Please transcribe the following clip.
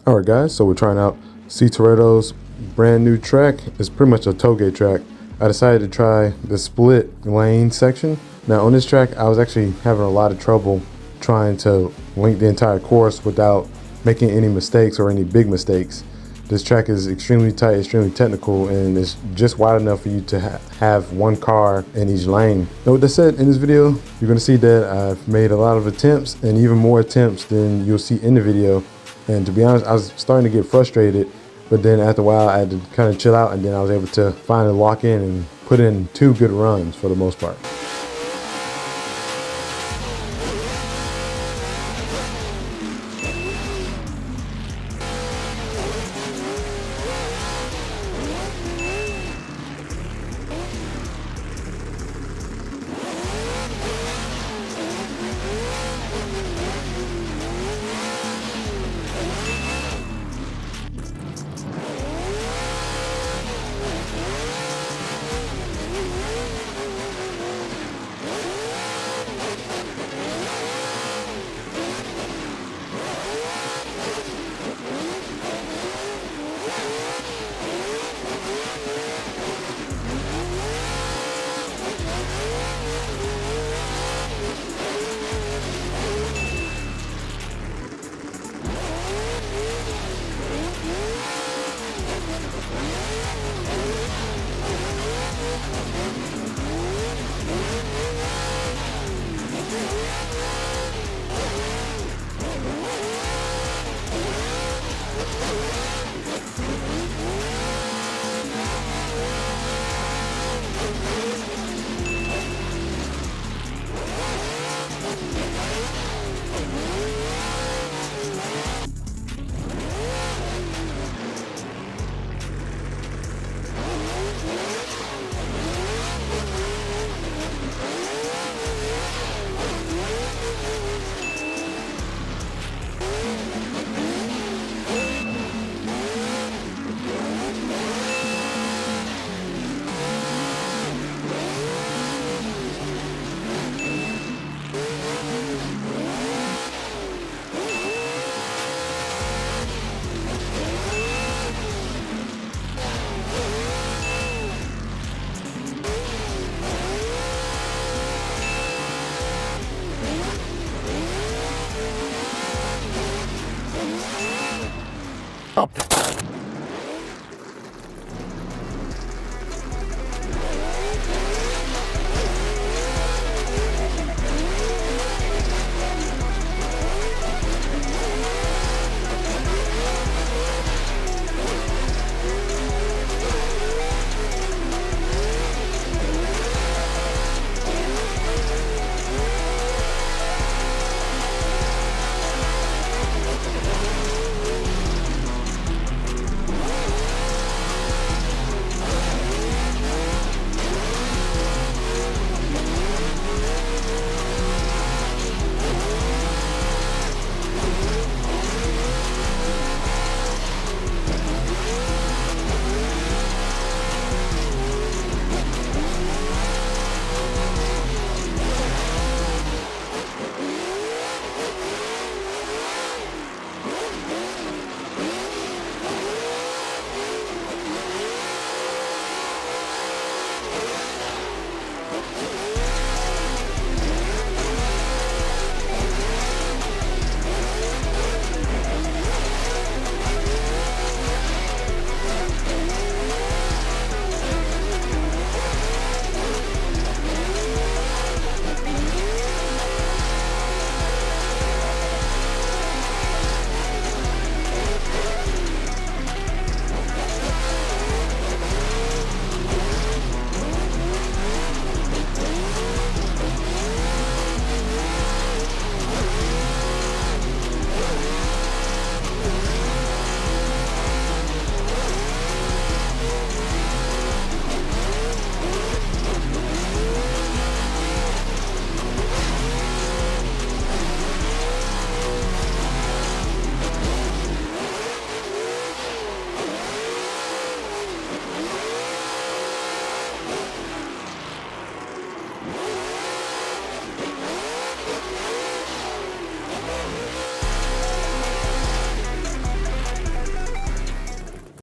Alright guys, so we're trying out Toretto's brand new track. It's pretty much a tollgate track. I decided to try the split lane section. Now on this track, I was actually having a lot of trouble trying to link the entire course without making any mistakes or any big mistakes. This track is extremely tight, extremely technical, and it's just wide enough for you to have one car in each lane. Now with that said, in this video, you're going to see that I've made a lot of attempts and even more attempts than you'll see in the video. And to be honest, I was starting to get frustrated, but then after a while I had to kind of chill out, and then I was able to finally lock in and put in 2 good runs for the most part. Up.